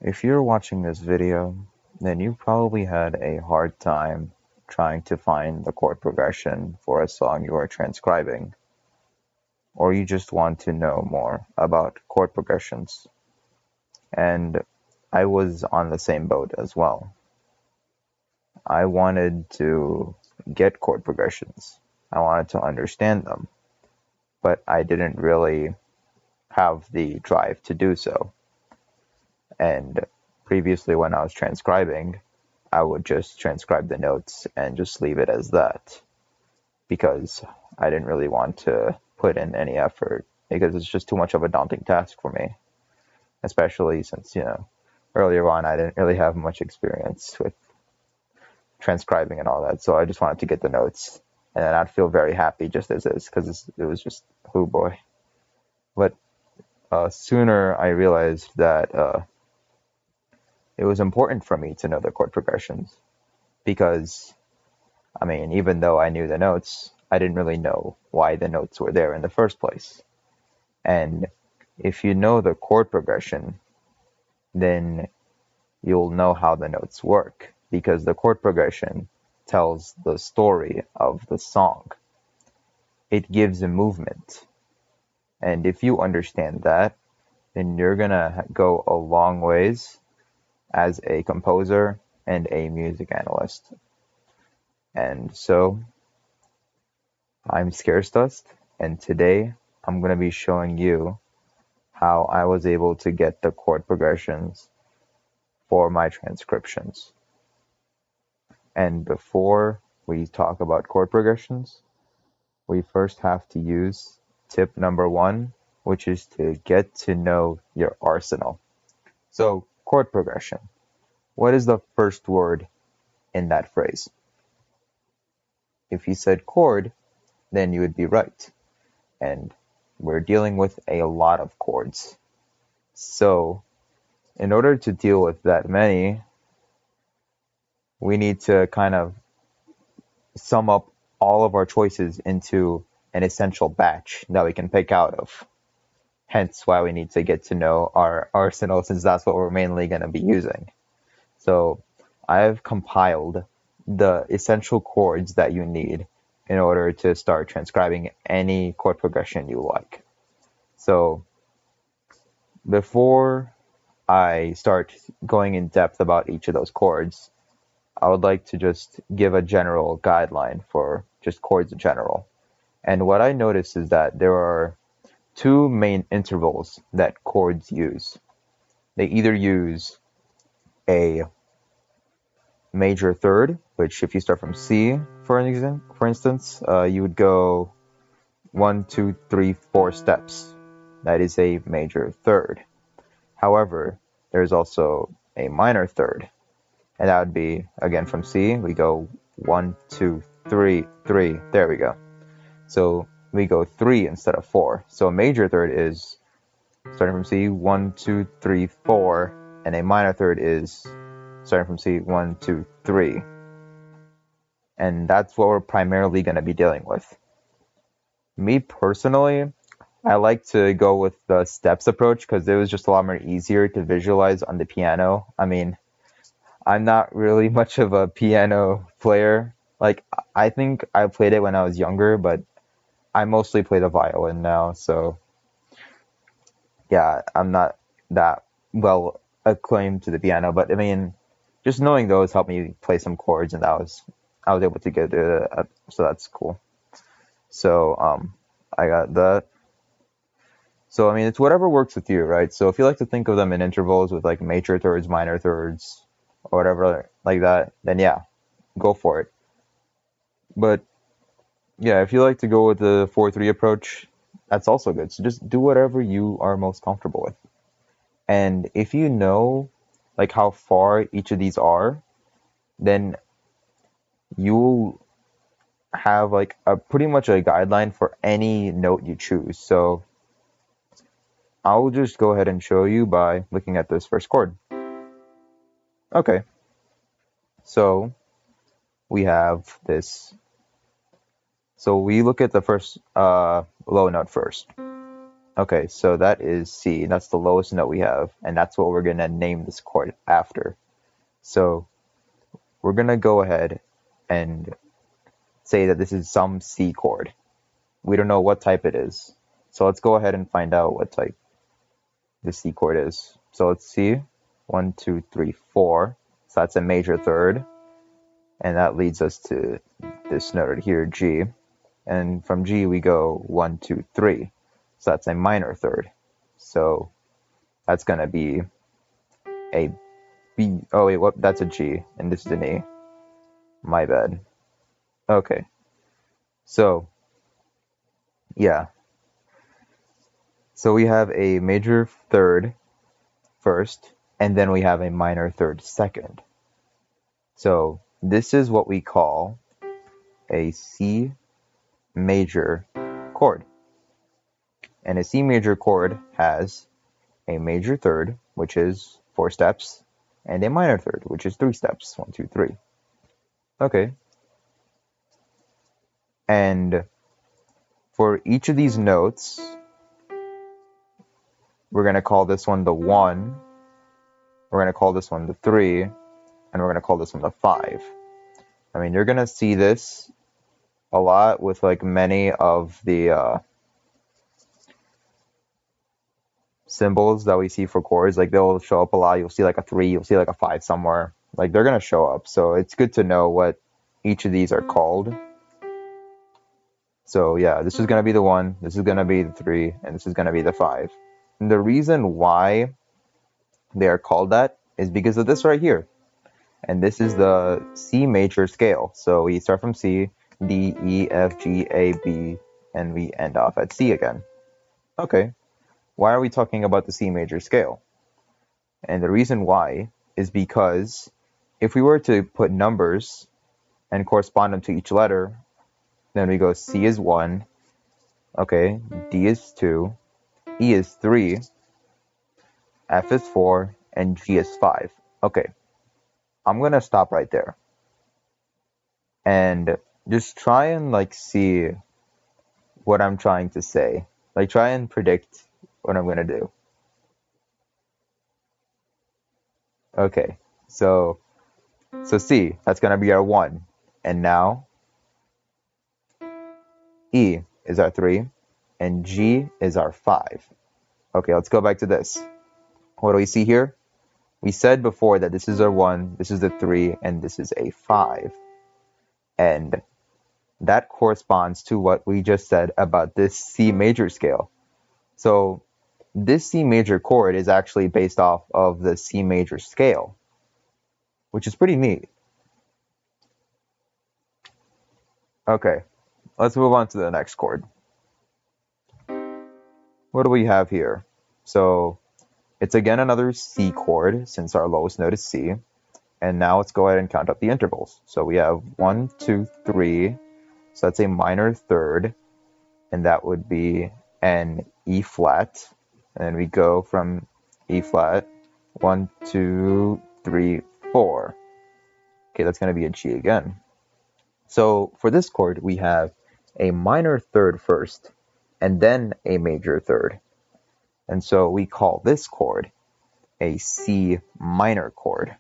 If you're watching this video, then you probably had a hard time trying to find the chord progression for a song you are transcribing, or you just want to know more about chord progressions. And I was on the same boat as well. I wanted to get chord progressions. I wanted to understand them, but I didn't really have the drive to do so. And previously, when I was transcribing, I would just transcribe the notes and just leave it as that because I didn't really want to put in any effort because it's just too much of a daunting task for me, especially since, earlier on I didn't really have much experience with transcribing and all that. So I just wanted to get the notes and then I'd feel very happy just as is because it was just, oh boy. But sooner I realized that it was important for me to know the chord progressions because, even though I knew the notes, I didn't really know why the notes were there in the first place. And if you know the chord progression, then you'll know how the notes work because the chord progression tells the story of the song. It gives a movement. And if you understand that, then you're gonna go a long ways as a composer and a music analyst. And so I'm Scarce and today I'm going to be showing you how I was able to get the chord progressions for my transcriptions. And before we talk about chord progressions, we first have to use tip number 1, which is to get to know your arsenal. So, chord progression. What is the first word in that phrase? If you said chord, then you would be right. And we're dealing with a lot of chords. So, in order to deal with that many, we need to kind of sum up all of our choices into an essential batch that we can pick out of. Hence why we need to get to know our arsenal, since that's what we're mainly going to be using. So I've compiled the essential chords that you need in order to start transcribing any chord progression you like. So before I start going in depth about each of those chords, I would like to just give a general guideline for just chords in general. And what I noticed is that there are two main intervals that chords use. They either use a major third, which if you start from C, for instance, you would go 1, 2, 3, 4 steps. That is a major third. However, there's also a minor third, and that would be, again, from C, we go 1, 2, 3, 3. There we go. So we go 3 instead of 4. So a major third is starting from C, 1, 2, 3, 4, and a minor third is starting from C, 1, 2, 3. And that's what we're primarily going to be dealing with. Me personally, I like to go with the steps approach because it was just a lot more easier to visualize on the piano. I'm not really much of a piano player. I think I played it when I was younger, but I mostly play the violin now, so yeah, I'm not that well acclaimed to the piano, but just knowing those helped me play some chords, and I was able to get it, so that's cool. So I got that. So it's whatever works with you, right? So if you like to think of them in intervals with like major thirds, minor thirds, or whatever like that, then yeah, go for it. But yeah, if you like to go with the 4-3 approach, that's also good. So just do whatever you are most comfortable with. And if you know like how far each of these are, then you'll have like a pretty much a guideline for any note you choose. So I'll just go ahead and show you by looking at this first chord. Okay, so we have this. So we look at the first low note first. Okay, so that is C. That's the lowest note we have, and that's what we're going to name this chord after. So we're going to go ahead and say that this is some C chord. We don't know what type it is. So let's go ahead and find out what type the C chord is. So let's see. 1, 2, 3, 4. So that's a major third. And that leads us to this note right here, G. And from G we go 1, 2, 3. So that's a minor third. So that's going to be a B. Oh wait, what? That's a G. And this is an E. My bad. Okay. So, yeah. So we have a major third first, and then we have a minor third second. So this is what we call a C major chord. And a C major chord has a major third, which is 4 steps, and a minor third, which is 3 steps. 1, 2, 3. Okay. And for each of these notes, we're going to call this one the 1, we're going to call this one the 3, and we're going to call this one the 5. I mean, you're going to see this a lot with like many of the symbols that we see for chords. Like they'll show up a lot. You'll see like a 3, you'll see like a 5 somewhere. Like they're going to show up. So it's good to know what each of these are called. So yeah, this is going to be the 1, this is going to be the 3, and this is going to be the 5. And the reason why they are called that is because of this right here. And this is the C major scale. So we start from C, D, E, F, G, A, B, and we end off at C again. Okay, why are we talking about the C major scale? And the reason why is because if we were to put numbers and correspond them to each letter, then we go C is 1, okay, D is 2, E is 3, F is 4, and G is 5. Okay, I'm going to stop right there. And just try and like see what I'm trying to say. Like try and predict what I'm going to do. Okay, so C, that's going to be our 1. And now E is our 3, and G is our 5. Okay, let's go back to this. What do we see here? We said before that this is our 1, this is the 3, and this is a 5. And that corresponds to what we just said about this C major scale. So this C major chord is actually based off of the C major scale, which is pretty neat. Okay, let's move on to the next chord. What do we have here? So it's again another C chord since our lowest note is C. And now let's go ahead and count up the intervals. So we have 1, 2, 3. So that's a minor third. And that would be an E flat. And then we go from E flat, 1, 2, 3, 4. Okay, that's going to be a G again. So for this chord, we have a minor third first, and then a major third. And so we call this chord a C minor chord.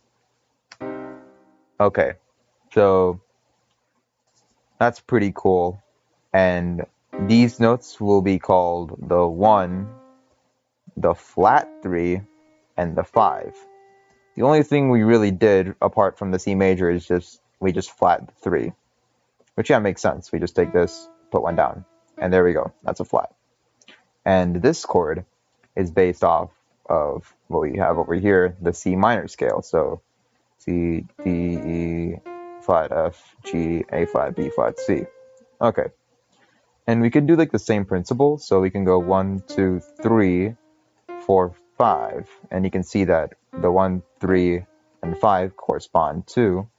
Okay, so that's pretty cool. And these notes will be called the 1, the flat 3, and the 5. The only thing we really did apart from the C major is we just flat the 3. Which yeah, makes sense. We just take this, put 1 down, and there we go. That's a flat. And this chord is based off of what we have over here, the C minor scale. So C, D, E, flat, F, G, A flat, B flat, C. Okay. And we can do like the same principle. So we can go 1, 2, 3, 4, 5. And you can see that the 1, 3, and 5 correspond to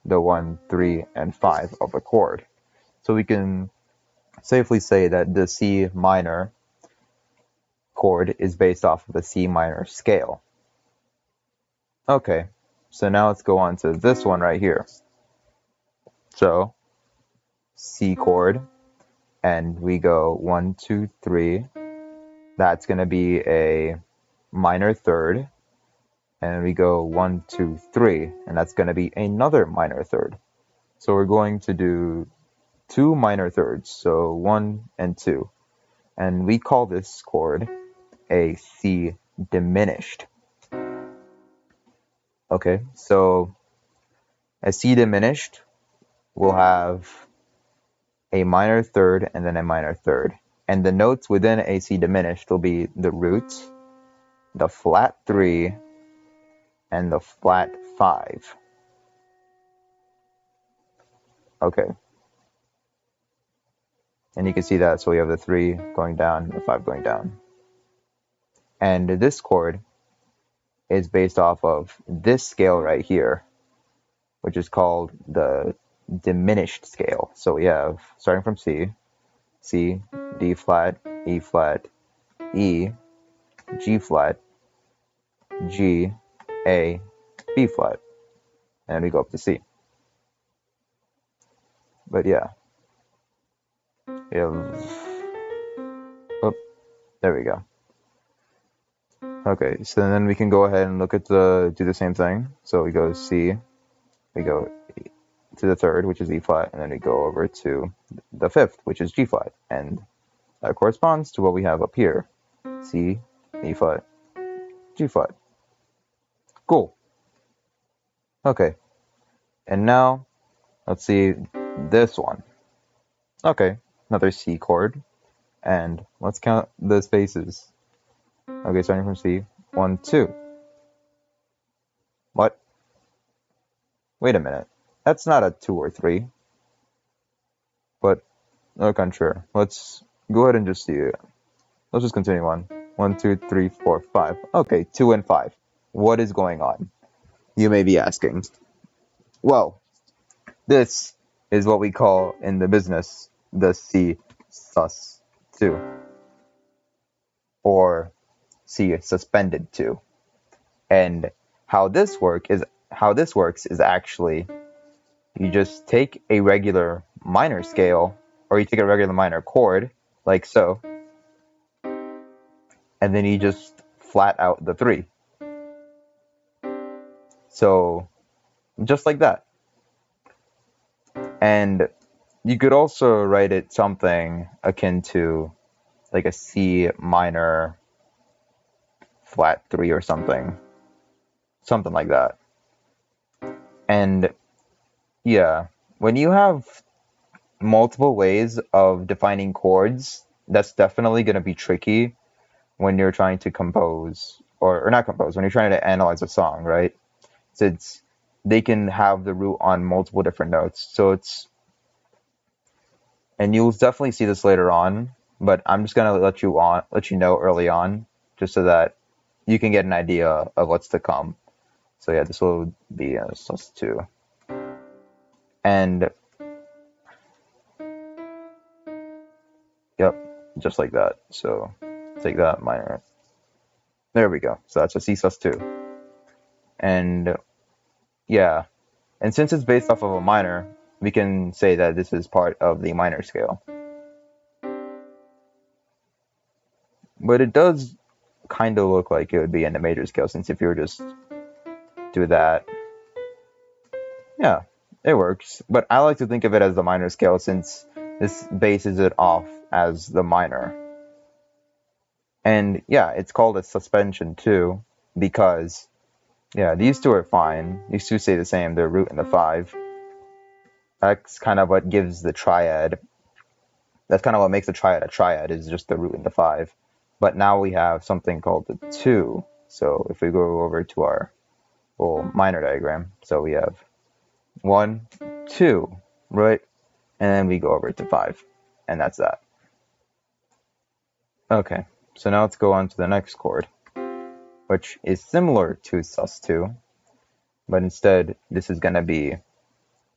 the 1, 3, and 5 of a chord. So we can safely say that the C minor chord is based off of the C minor scale. Okay, so now let's go on to this one right here. So C chord, and we go 1, 2, 3. that's going to be a minor third, and we go 1, 2, 3, and that's going to be another minor third. So we're going to do 2 minor thirds, so 1 and 2, and we call this chord a C diminished. Okay, so a C diminished will have a minor third and then a minor third, and the notes within a C diminished will be the root, the flat 3, and the flat 5. Okay, and you can see that, so we have the 3 going down and the 5 going down. And this chord is based off of this scale right here, which is called the diminished scale. So we have, starting from C, D flat, E flat, E, G flat, G, A, B flat, and we go up to C. But yeah, we have, oh, there we go. Okay, so then we can go ahead and look at do the same thing. So we go C, we go to the third, which is E flat, and then we go over to the fifth, which is G flat, and that corresponds to what we have up here. C, E flat, G flat. Cool. Okay, and now let's see this one. Okay, another C chord, and let's count the spaces. Okay, starting from C, 1, 2. What? Wait a minute. That's not a 2 or 3. But, okay, sure. Let's go ahead and just see it. Let's just continue on. 1, 2, 3, 4, 5. Okay, 2 and 5. What is going on? You may be asking. Well, this is what we call in the business the C sus2, or C suspended 2. And how this works is actually you just take a regular minor scale, or you take a regular minor chord, like so, and then you just flat out the 3. So, just like that. And you could also write it something akin to like a C minor flat 3 or something like that. And yeah, when you have multiple ways of defining chords, that's definitely going to be tricky when you're trying to compose, or not compose, when you're trying to analyze a song, right? Since they can have the root on multiple different notes. So and you'll definitely see this later on, but I'm just gonna let you know early on, just so that you can get an idea of what's to come. So yeah, this will be sus2, and yep, just like that. So take that minor. There we go. So that's a C sus2, and yeah, and since it's based off of a minor, we can say that this is part of the minor scale. But it does kind of look like it would be in the major scale, since if you were just do that, yeah, it works. But I like to think of it as the minor scale, since this bases it off as the minor. And yeah, it's called a suspension too, because yeah, these two are fine. These two stay the same, the root and the 5. That's kind of what gives the triad. That's kind of what makes the triad a triad, is just the root and the 5. But now we have something called the 2. So if we go over to our little minor diagram, so we have 1, 2, right? And then we go over to 5, and that's that. Okay, so now let's go on to the next chord, which is similar to sus2, but instead this is going to be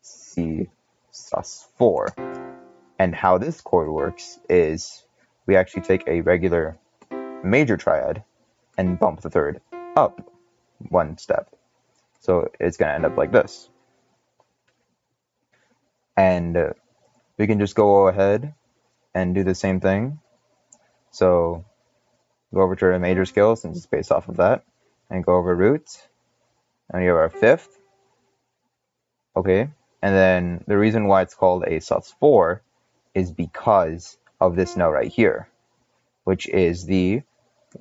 C sus4. And how this chord works is we actually take a regular major triad and bump the third up 1 step. So it's going to end up like this. And we can just go ahead and do the same thing. So go over to our major scale since it's based off of that, and go over root, and we have our fifth. Okay, and then the reason why it's called a sus4 is because of this note right here, which is the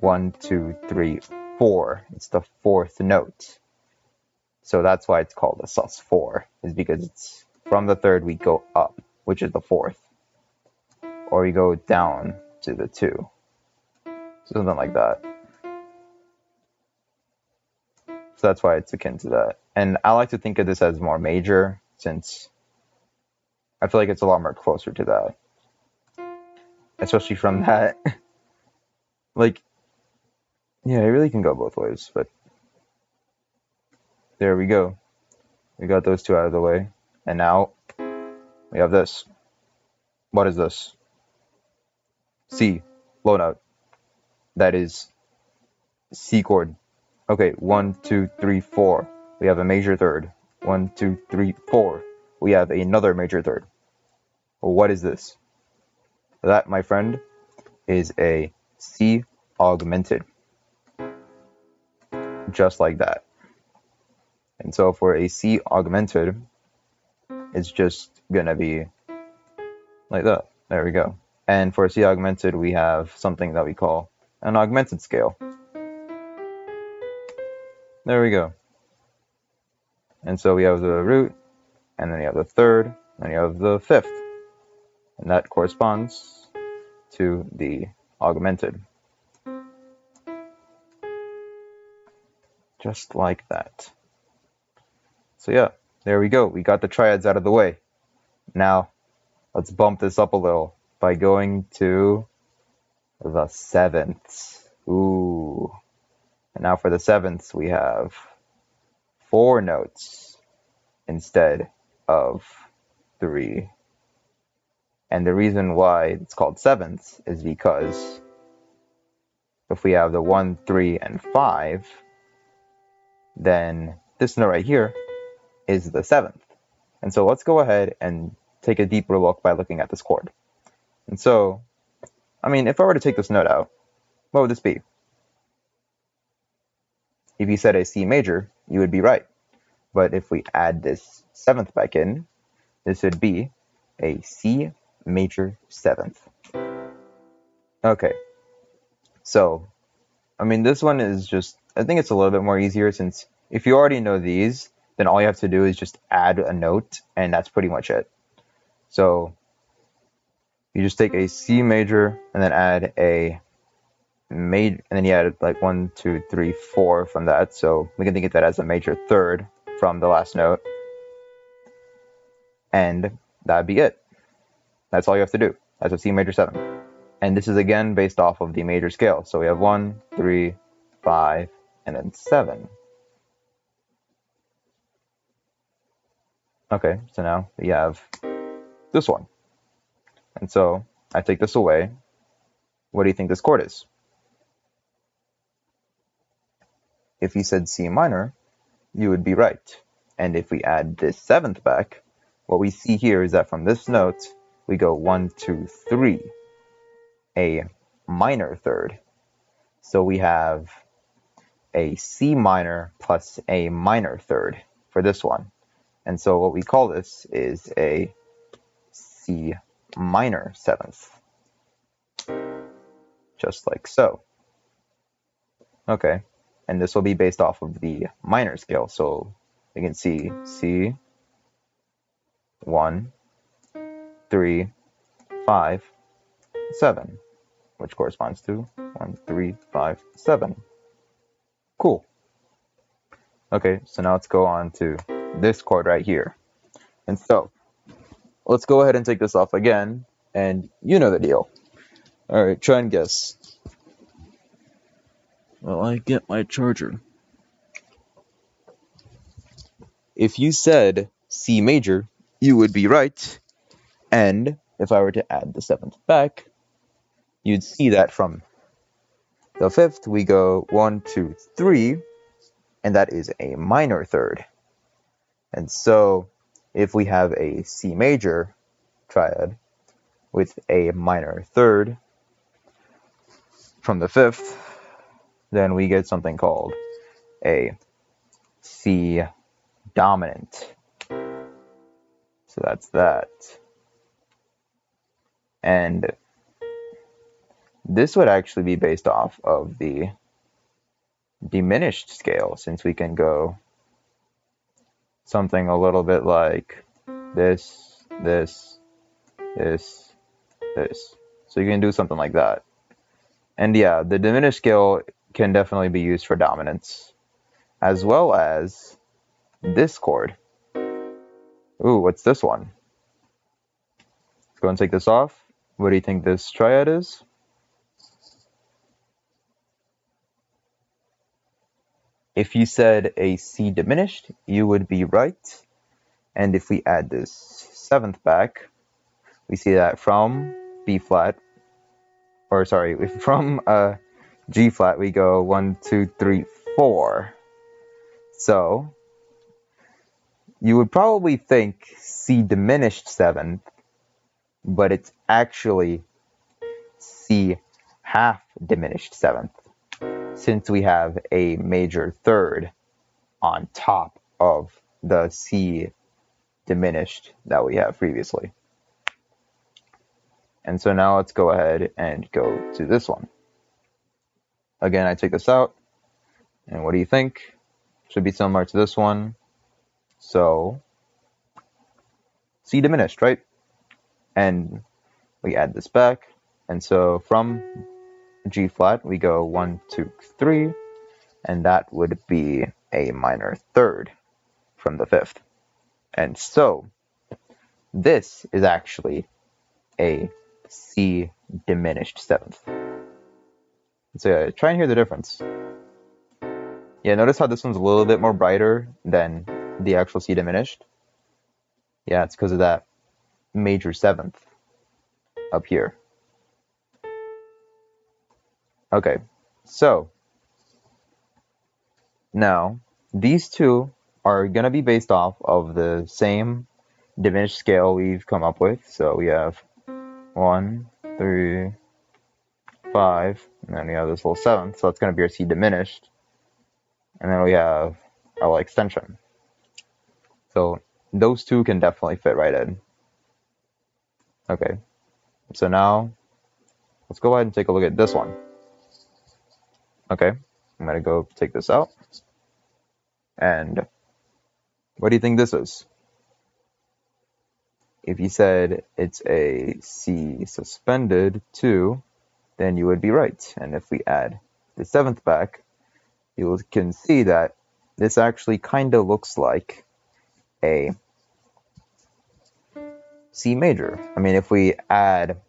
1, 2, 3, 4. It's the fourth note. So that's why it's called a sus4, is because it's from the third we go up, which is the fourth, or we go down to the 2. Something like that. So that's why it's akin to that. And I like to think of this as more major, since I feel like it's a lot more closer to that. Especially from that. Like, yeah, it really can go both ways, but there we go. We got those two out of the way. And now we have this. What is this? C, low note. That is C chord. Okay, 1, 2, 3, 4. We have a major third. 1, 2, 3, 4. We have another major third. Well, what is this? That, my friend, is a C augmented. Just like that. And so for a C augmented, it's just going to be like that. There we go. And for C augmented, we have something that we call an augmented scale. There we go. And so we have the root, and then you have the third, and you have the fifth. And that corresponds to the augmented. Just like that. So yeah, there we go. We got the triads out of the way. Now, let's bump this up a little by going to the sevenths. Ooh. And now for the sevenths, we have 4 notes instead of 3. And the reason why it's called sevenths is because if we have the 1, 3, and 5, then this note right here is the 7th. And so let's go ahead and take a deeper look by looking at this chord. And so, I mean, if I were to take this note out, what would this be? If you said a C major, you would be right. But if we add this 7th back in, this would be a C major 7th. Okay, so, I mean, this one is just, I think it's a little bit more easier, since if you already know these, then all you have to do is just add a note, and that's pretty much it. So you just take a C major and then add a major, and then you add like 1, 2, 3, 4 from that. So we can think of that as a major third from the last note, and that'd be it. That's all you have to do. That's a C major 7. And this is again based off of the major scale. So we have 1, 3, 5, and then 7. Okay, so now we have this one. And so I take this away. What do you think this chord is? If you said C minor, you would be right. And if we add this 7th back, what we see here is that from this note, we go 1, 2, 3, a minor third. So we have a C minor plus a minor third for this one. And so what we call this is a C minor 7th. Just like so. Okay, and this will be based off of the minor scale. So we can see C, 1, 3, 5, 7, which corresponds to 1, 3, 5, 7. Cool. Okay, so now let's go on to this chord right here. And so let's go ahead and take this off again, and you know the deal. All right, try and guess. Well, I get my charger. If you said C major, you would be right. And if I were to add the 7th back, you'd see that from the 5th, we go 1, 2, 3, and that is a minor third. And so if we have a C major triad with a minor third from the 5th, then we get something called a C dominant. So that's that. And this would actually be based off of the diminished scale, since we can go something a little bit like this, this, this, this. So you can do something like that. And yeah, the diminished scale can definitely be used for dominance, as well as this chord. Ooh, what's this one? Let's go and take this off. What do you think this triad is? If you said a C diminished, you would be right. And if we add this seventh back, we see that from B flat, or sorry, from G flat, we go 1, 2, 3, 4. So you would probably think C diminished seventh, but it's actually C half diminished seventh, since we have a major third on top of the C diminished that we have previously. And so now let's go ahead and go to this one. Again, I take this out, and what do you think? Should be similar to this one. So C diminished, right? And we add this back, and so from G flat we go 1, 2, 3, and that would be a minor third from the fifth. And so this is actually a C diminished seventh. So try and hear the difference. Yeah, notice how this one's a little bit more brighter than the actual C diminished. Yeah, it's because of that major seventh up here. Okay, so now these two are going to be based off of the same diminished scale we've come up with. So we have 1, 3, 5, and then we have this little seventh, so that's going to be our C diminished. And then we have our little extension. So those two can definitely fit right in. Okay, so now let's go ahead and take a look at this one. Okay, I'm going to go take this out. And what do you think this is? If you said it's a C suspended 2, then you would be right. And if we add the seventh back, you can see that this actually kind of looks like a C major. I mean, if we add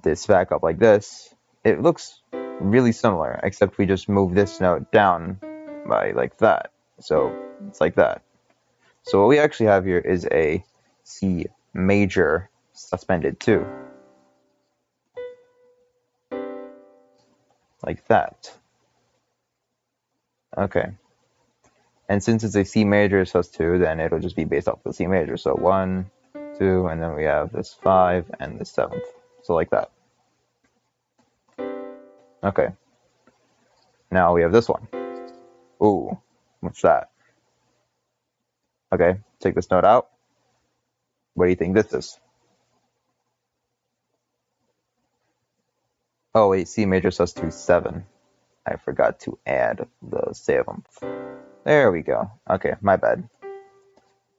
this back up like this, it looks really similar, except we just move this note down by like that. So it's like that. So what we actually have here is a C major suspended 2. Like that. Okay. And since it's a C major sus2, then it'll just be based off the C major. So 1, 2, and then we have this 5 and this 7th. So like that. Okay. Now we have this one. Ooh, what's that? Okay, take this note out. What do you think this is? Oh wait, C major sus2 7. I forgot to add the 7th. There we go. Okay, my bad.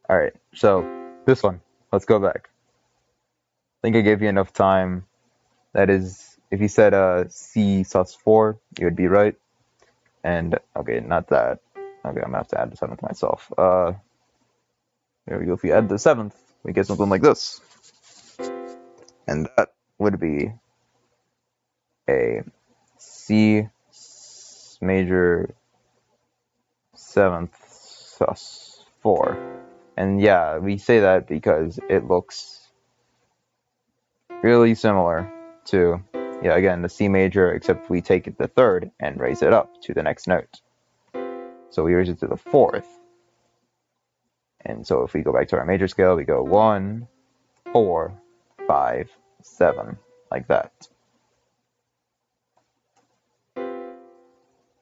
Alright, so this one. Let's go back. I think I gave you enough time. That is, if you said C sus4, you would be right. And, okay, not that. Okay, I'm going to have to add the 7th myself. There we go. If you add the 7th, we get something like this. And that would be a C major 7th sus4. And yeah, we say that because it looks really similar to, yeah, again, the C major, except we take the 3rd and raise it up to the next note. So we raise it to the 4th. And so if we go back to our major scale, we go 1, 4, 5, 7, like that.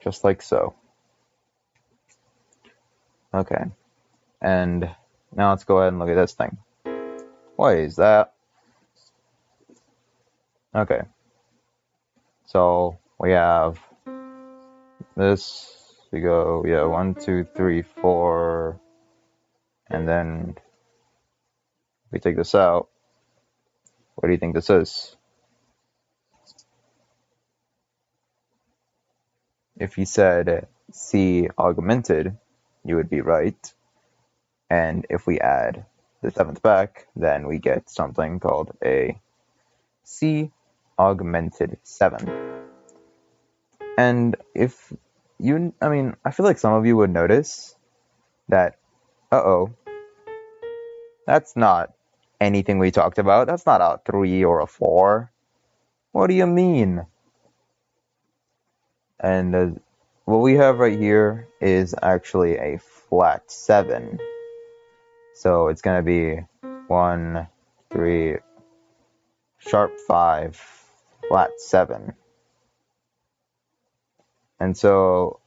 just like so. Okay, and now let's go ahead and look at this thing. What is that? Okay, so we have this. We go, yeah, 1, 2, 3, 4, and then we take this out. What do you think this is? If you said C augmented, you would be right. And if we add the 7th back, then we get something called a C augmented 7. And if you, I feel like some of you would notice that, that's not anything we talked about. That's not a 3 or a 4. What do you mean? And what we have right here is actually a flat 7. So it's going to be 1, 3, sharp 5, flat 7. And so,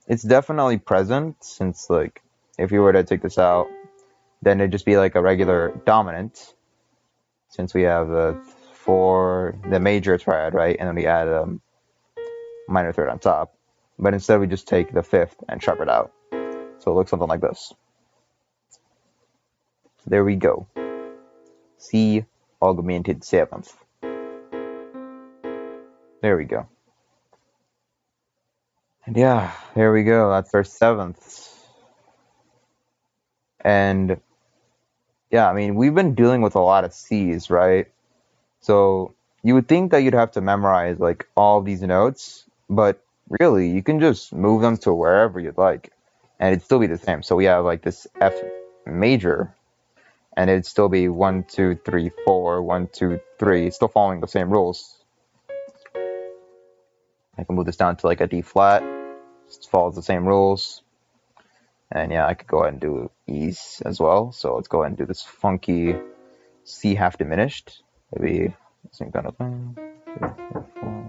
it's definitely present, since, like, if you were to take this out, then it'd just be like a regular dominant, since we have the major triad, right? And then we add a minor third on top. But instead we just take the 5th and sharp it out. So it looks something like this. There we go. C augmented 7th. There we go. And yeah, there we go. That's our 7th. And yeah, we've been dealing with a lot of C's, right? So you would think that you'd have to memorize like all these notes, but really you can just move them to wherever you'd like and it'd still be the same. So we have like this F major, and it'd still be 1, 2, 3, 4, 1, 2, 3, still following the same rules. I can move this down to like a D flat, it follows the same rules. And yeah, I could go ahead and do E's as well. So let's go ahead and do this funky C half diminished. Maybe same kind of thing. 3, 4, 5.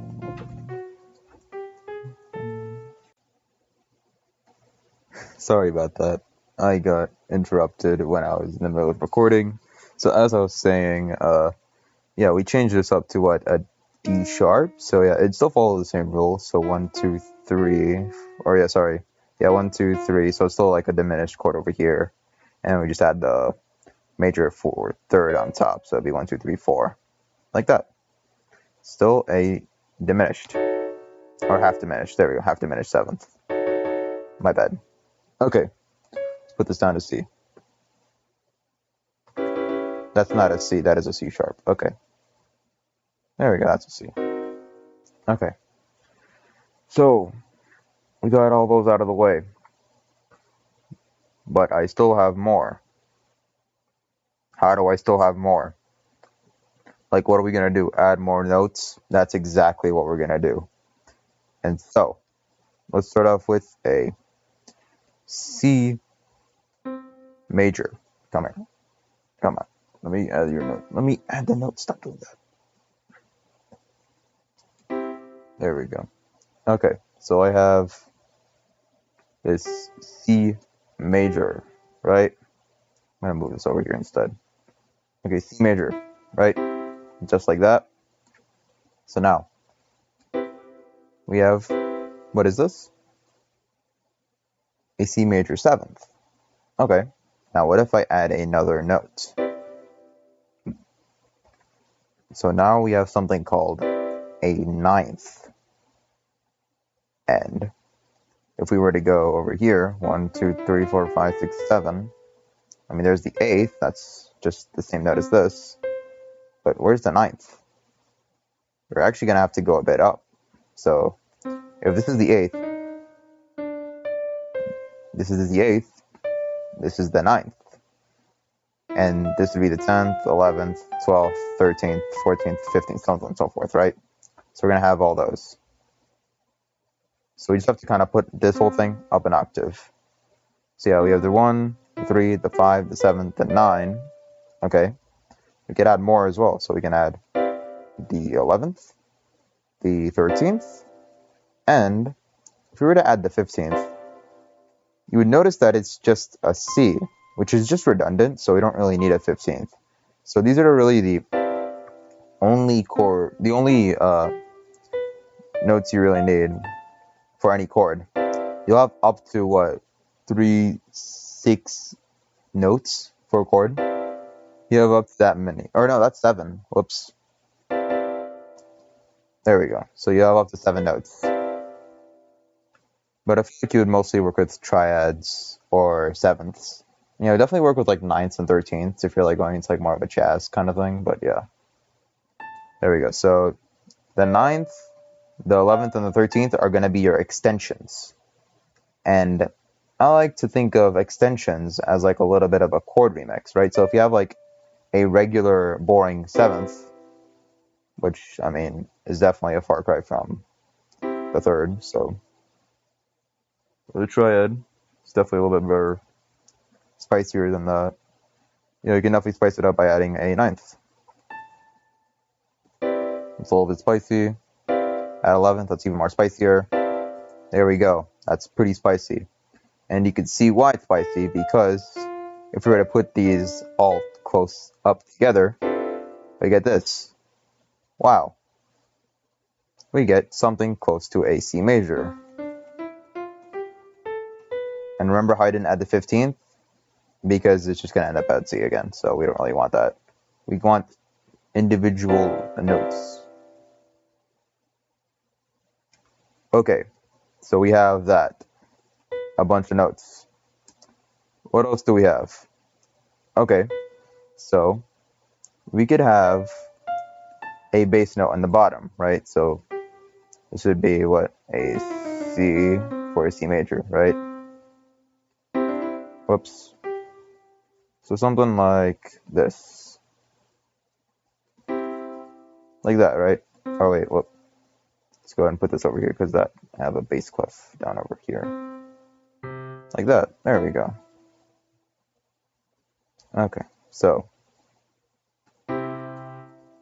Sorry about that. I got interrupted when I was in the middle of recording. So as I was saying, yeah, we changed this up to what, a D sharp. So yeah, it still follows the same rules. So 1, 2, 3, or yeah, sorry. Yeah, 1, 2, 3. So it's still like a diminished chord over here. And we just add the major 4 third on top. So it'd be 1, 2, 3, 4. Like that. Still a diminished. Or half diminished. There we go. Half diminished 7th. My bad. Okay. Let's put this down to C. That's not a C. That is a C sharp. Okay. There we go. That's a C. Okay. So we got all those out of the way. But I still have more. How do I still have more? Like, what are we going to do? Add more notes? That's exactly what we're going to do. And so, let's start off with a C major. Come here. Come on. Let me add your note. Let me add the note. Stop doing that. There we go. Okay, so I have this C major, right? I'm going to move this over here instead. Okay, C major, right? Just like that. So now, we have, what is this? A C major 7th. Okay, now what if I add another note? So now we have something called a 9th. And if we were to go over here, 1, 2, 3, 4, 5, 6, 7, there's the 8th, that's just the same note as this. But where's the 9th? We're actually going to have to go a bit up. So if this is the 8th, this is the 8th, this is the 9th. And this would be the 10th, 11th, 12th, 13th, 14th, 15th, so on and so forth, right? So we're going to have all those. So we just have to kind of put this whole thing up an octave. So yeah, we have the 1, the 3, the 5, the 7, the 9. Okay. We could add more as well. So we can add the 11th. the 13th, and if we were to add the 15th, you would notice that it's just a C, which is just redundant, so we don't really need a 15th. So these are really the only notes you really need for any chord. You'll have up to what, 6 notes for a chord. You have up to that many, or no, that's 7. Whoops. There we go. So you have up to 7 notes. But I feel like you would mostly work with triads or sevenths. Definitely work with like 9ths and 13ths if you're like going into like more of a jazz kind of thing. But yeah, there we go. So the 9th, the 11th, and the 13th are going to be your extensions. And I like to think of extensions as like a little bit of a chord remix, right? So if you have like a regular boring 7th, which I mean is definitely a far cry from the 3rd, so the triad is definitely a little bit more spicier than that. You can definitely spice it up by adding a 9th. It's a little bit spicy. At 11th, that's even more spicier. There we go. That's pretty spicy. And you can see why it's spicy, because if we were to put these all close up together, we get this. Wow. We get something close to a C major. And remember how I didn't add the 15th? Because it's just going to end up at C again, so we don't really want that. We want individual notes. Okay, so we have that. A bunch of notes. What else do we have? Okay, so we could have a bass note on the bottom, right? So this would be what? A C for a C major, right? Whoops. So something like this. Like that, right? Oh wait, whoop. Let's go ahead and put this over here because I have a bass clef down over here. Like that. There we go. Okay, so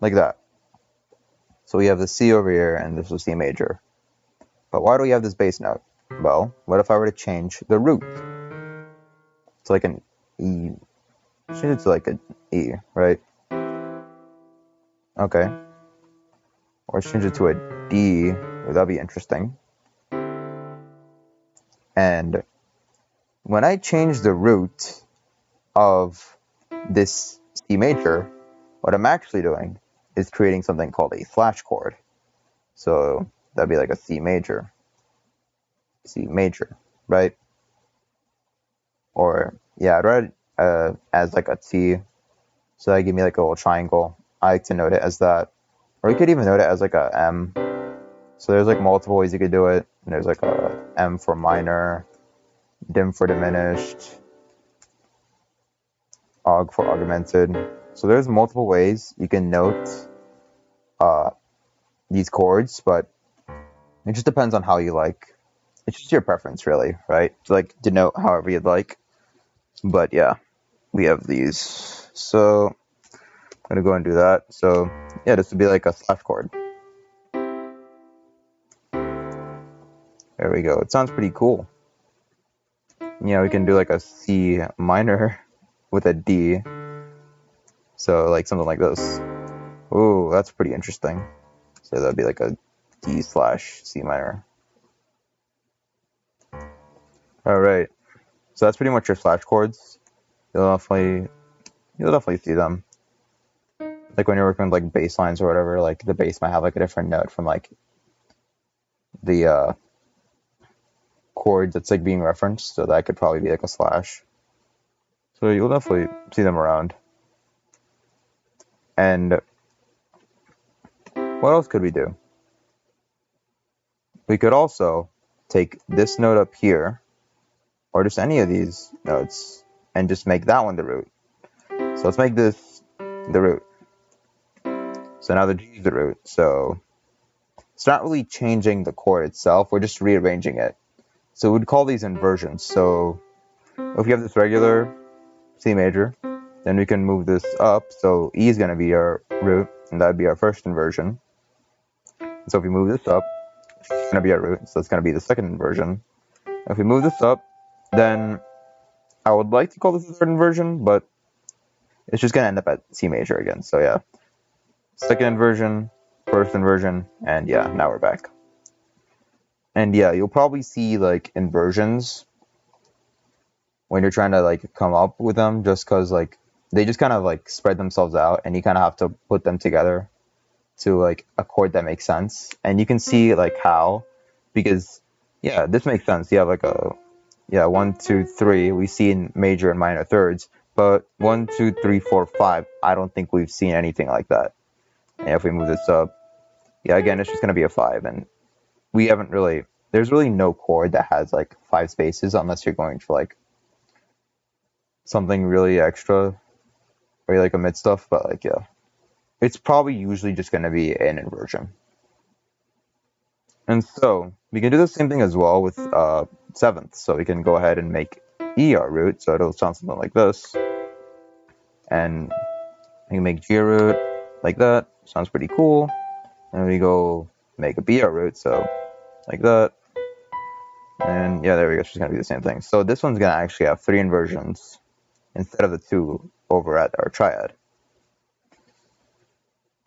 like that. So we have the C over here, and this is C major. But why do we have this bass note? Well, what if I were to change the root? It's like an E. Change it to like an E, right? Okay. Or change it to a D. Well, that'd be interesting. And when I change the root of this C major, what I'm actually doing is creating something called a slash chord. So that'd be like a C major, right? Or yeah, I'd write it as like a T, so that give me like a little triangle. I like to note it as that, or you could even note it as like a M. So there's like multiple ways you could do it. And there's like a M for minor, dim for diminished, aug for augmented. So there's multiple ways you can note these chords, but it just depends on how you like. It's just your preference, really, right? To like denote however you'd like. But yeah, we have these. So I'm gonna go and do that. So yeah, this would be like a slash chord. There we go. It sounds pretty cool. We can do like a C minor with a D. So like something like this. Ooh, that's pretty interesting. So that'd be like a D slash C minor. All right. So that's pretty much your slash chords. You'll definitely see them. Like when you're working with like bass lines or whatever, like the bass might have like a different note from like the chord that's like being referenced. So that could probably be like a slash. So you'll definitely see them around. And what else could we do? We could also take this note up here, or just any of these notes, and just make that one the root. So let's make this the root. So now the G is the root. So it's not really changing the chord itself, we're just rearranging it. So we'd call these inversions. So if you have this regular C major, then we can move this up. So E is going to be our root, and that would be our first inversion. So if we move this up, it's going to be our root. So it's going to be the second inversion. If we move this up, then I would like to call this the third inversion, but it's just going to end up at C major again. So yeah, second inversion, first inversion, and yeah, now we're back. And yeah, you'll probably see like inversions when you're trying to like come up with them, just because like they just kind of like spread themselves out, and you kind of have to put them together to like a chord that makes sense. And you can see like how, because yeah, this makes sense. You have like a 1, 2, 3. We see in major and minor thirds, but 1, 2, 3, 4, 5. I don't think we've seen anything like that. And if we move this up, yeah, again, it's just gonna be a 5, and we haven't really. There's really no chord that has like 5 spaces unless you're going for like something really extra or like a mid stuff. But like yeah, it's probably usually just gonna be an inversion. And so we can do the same thing as well with seventh. So we can go ahead and make E our root. So it'll sound something like this. And we can make G our root like that. Sounds pretty cool. And we go make a B our root. So like that. And yeah, there we go. It's just going to be the same thing. So this one's going to actually have 3 inversions instead of the 2 over at our triad.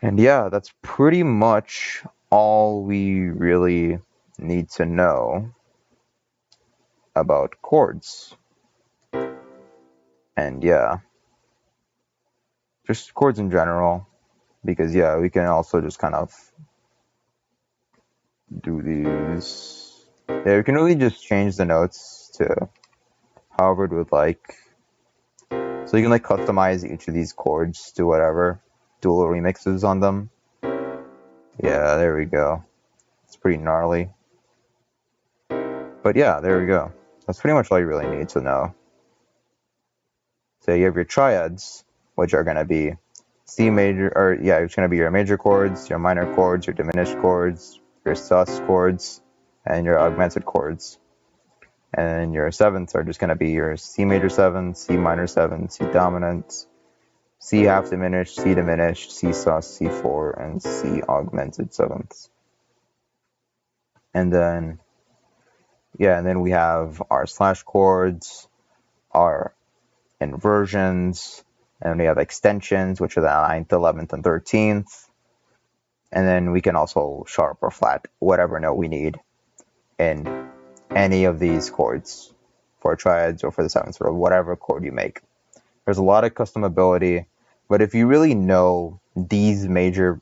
And yeah, that's pretty much all we really need to know about chords. And yeah, just chords in general, because yeah, we can also just kind of do these. Yeah, we can really just change the notes to however we would like. So you can like customize each of these chords to whatever, do little remixes on them. Yeah, there we go. It's pretty gnarly. But yeah, there we go. That's pretty much all you really need to know. So you have your triads, which are going to be C major, or yeah, it's going to be your major chords, your minor chords, your diminished chords, your sus chords, and your augmented chords. And your sevenths are just going to be your C major 7, C minor 7, C dominant, C half diminished, C sus, C4, and C augmented sevenths. And then, yeah, and then we have our slash chords, our inversions, and we have extensions, which are the 9th, 11th, and 13th. And then we can also sharp or flat whatever note we need in any of these chords for triads or for the sevenths or whatever chord you make. There's a lot of customability, but if you really know these major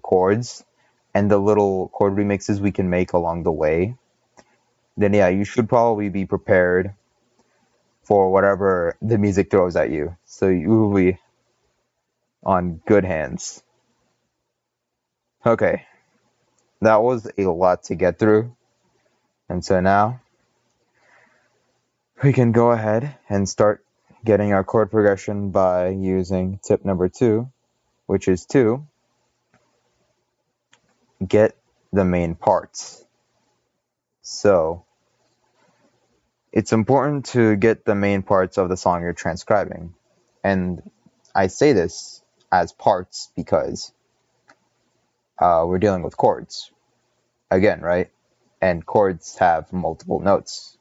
chords and the little chord remixes we can make along the way, then yeah, you should probably be prepared for whatever the music throws at you. So you will be on good hands. Okay, that was a lot to get through. And so now we can go ahead and start getting our chord progression by using tip number 2, which is to get the main parts. So it's important to get the main parts of the song you're transcribing. And I say this as parts because we're dealing with chords. Again, right? And chords have multiple notes.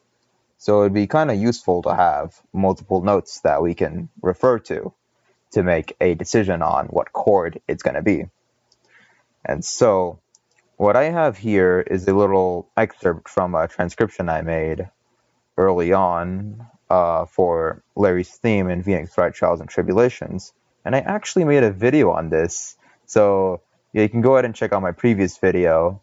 So it'd be kind of useful to have multiple notes that we can refer to make a decision on what chord it's going to be. And so what I have here is a little excerpt from a transcription I made early on for Larry's theme in Phoenix Wright Trials and Tribulations. And I actually made a video on this. So yeah, you can go ahead and check out my previous video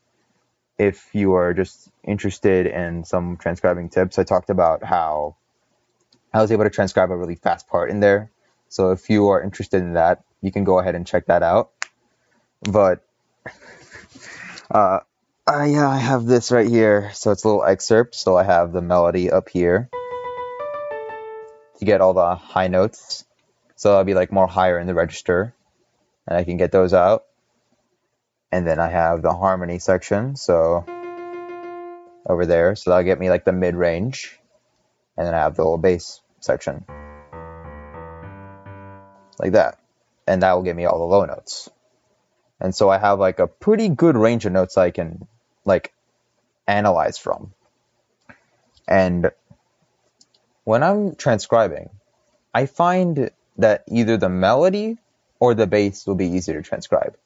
if you are just interested in some transcribing tips. I talked about how I was able to transcribe a really fast part in there. So if you are interested in that, you can go ahead and check that out. But yeah, I have this right here. So it's a little excerpt. So I have the melody up here to get all the high notes. So I'll be like more higher in the register, and I can get those out. And then I have the harmony section. So over there. So that'll get me like the mid range. And then I have the little bass section. Like that. And that will give me all the low notes. And so I have like a pretty good range of notes I can like analyze from. And when I'm transcribing, I find that either the melody or the bass will be easier to transcribe.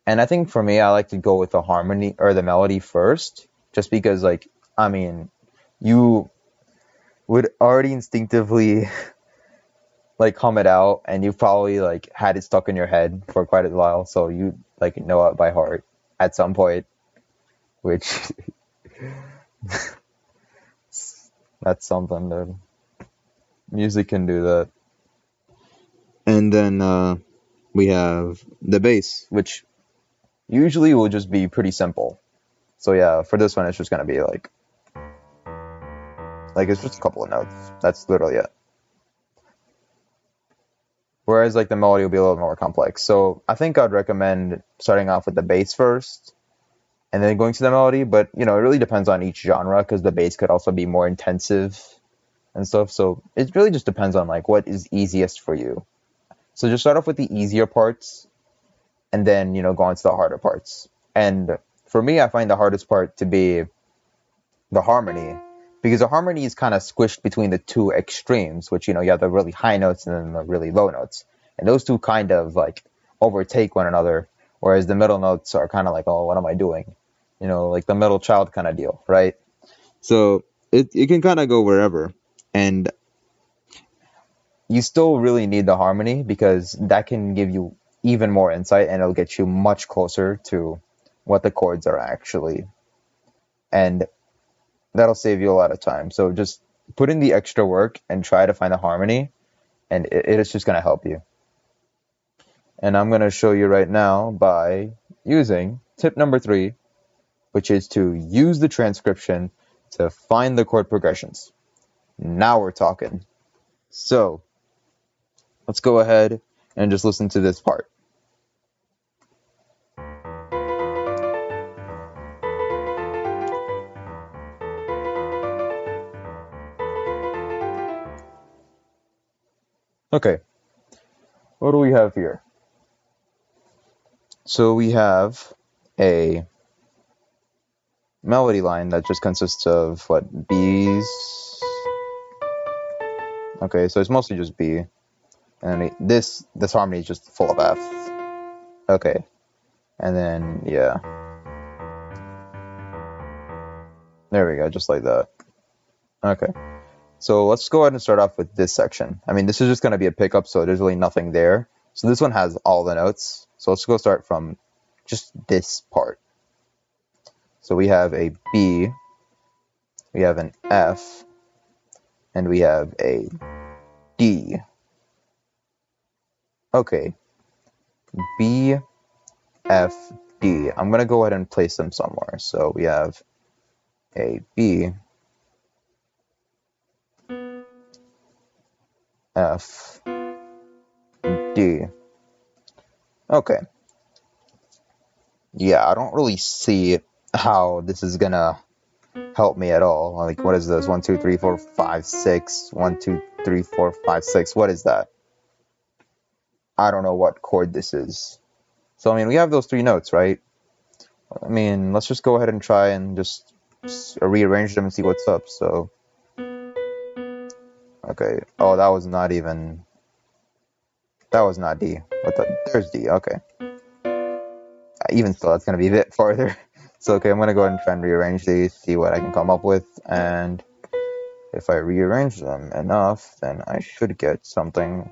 And I think for me, I like to go with the harmony or the melody first, just because, like, I mean, you would already instinctively like hum it out, and you probably like had it stuck in your head for quite a while, so you like know it by heart at some point, which that's something that music can do that. And then we have the bass, which usually will just be pretty simple. So yeah, for this one, it's just gonna be like it's just a couple of notes. That's literally it. Whereas like the melody will be a little more complex. So I think I'd recommend starting off with the bass first, and then going to the melody. But it really depends on each genre, because the bass could also be more intensive and stuff. So it really just depends on like what is easiest for you. So just start off with the easier parts, and then go on to the harder parts. And for me, I find the hardest part to be the harmony, because the harmony is kind of squished between the two extremes, which you have the really high notes and then the really low notes, and those two kind of like overtake one another, whereas the middle notes are kind of like, oh, what am I doing, like the middle child kind of deal, right? So it can kind of go wherever, and you still really need the harmony, because that can give you even more insight, and it'll get you much closer to what the chords are actually, and that'll save you a lot of time. So just put in the extra work and try to find a harmony, and it is just going to help you. And I'm going to show you right now by using tip number 3, which is to use the transcription to find the chord progressions. Now we're talking. So let's go ahead and just listen to this part. Okay, what do we have here? So we have a melody line that just consists of what, B's? Okay, so it's mostly just B, and this harmony is just full of F. Okay, and then yeah, there we go, just like that. Okay, so let's go ahead and start off with this section. I mean, this is just going to be a pickup, so there's really nothing there. So this one has all the notes. So let's go start from just this part. So we have a B, we have an F, and we have a D. Okay, B, F, D. I'm going to go ahead and place them somewhere. So we have a B, F, D. Okay. Yeah, I don't really see how this is gonna help me at all. Like, what is this? 1, 2, 3, 4, 5, 6. 1, 2, 3, 4, 5, 6. What is that? I don't know what chord this is. So, I mean, we have those 3 notes, right? I mean, let's just go ahead and try and just rearrange them and see what's up. So, okay. Oh, that was not even... That was not D. There's D. Okay. Even still, that's going to be a bit farther. So, okay, I'm going to go ahead and try and rearrange these, see what I can come up with. And if I rearrange them enough, then I should get something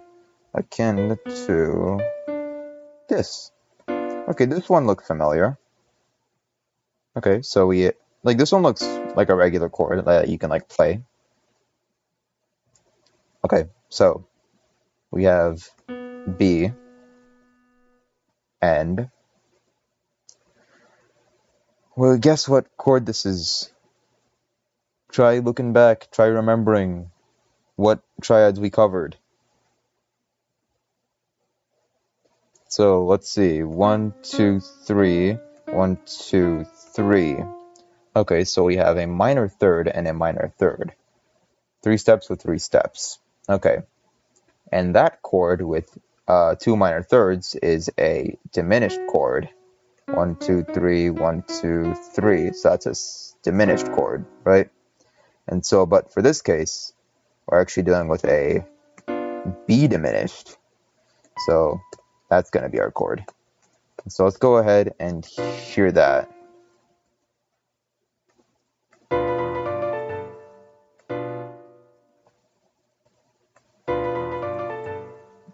akin to this. Okay, this one looks familiar. Okay, so this one looks like a regular chord that you can like play. Okay, so we have B, and well, guess what chord this is? Try looking back, try remembering what triads we covered. So let's see, 1, 2, 3, 1, 2, 3. Okay, so we have a minor third and a minor third. 3 steps with 3 steps. Okay, and that chord with 2 minor thirds is a diminished chord. 1, 2, 3, 1, 2, 3. So that's a diminished chord, right? And so, but for this case, we're actually dealing with a B diminished. So that's going to be our chord. So let's go ahead and hear that.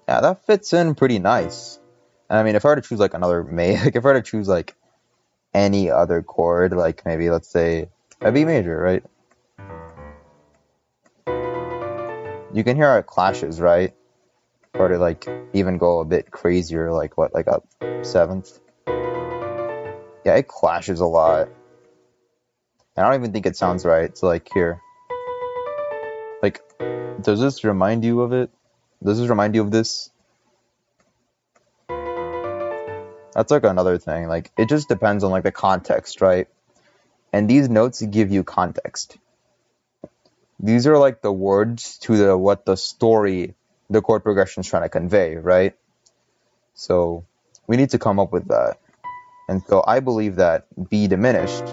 Yeah, that fits in pretty nice. And I mean, if I were to choose like another like if I were to choose like any other chord, like maybe let's say a B major, right? You can hear how it clashes, right? Or to like even go a bit crazier, like what, like a seventh? Yeah, it clashes a lot. And I don't even think it sounds right. So like here, like, does this remind you of it? Does this remind you of this? That's like another thing. Like, it just depends on like the context, right? And these notes give you context. These are like the words to the what the story the chord progression is trying to convey, right? So we need to come up with that. And so I believe that B diminished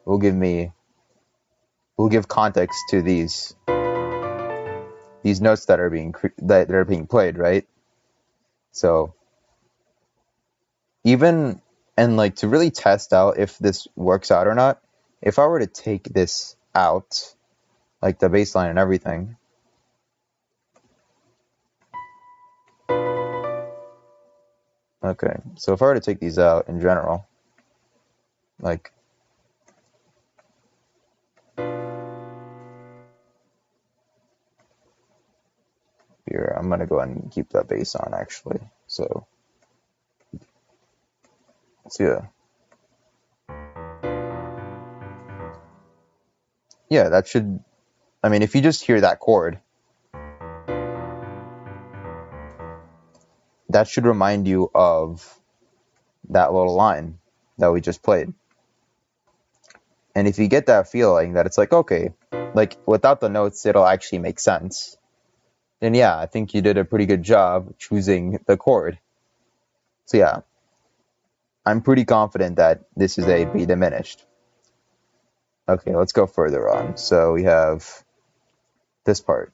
will give context to these notes that are being played, right? So even, and like to really test out if this works out or not, if I were to take this out, like the bass line and everything, okay, so if I were to take these out in general, like, here, I'm gonna go ahead and keep that bass on actually. So yeah, that should, I mean, if you just hear that chord, that should remind you of that little line that we just played. And if you get that feeling that it's like, okay, like without the notes, it'll actually make sense, then yeah, I think you did a pretty good job choosing the chord. So yeah, I'm pretty confident that this is a B diminished. Okay, let's go further on. So we have this part.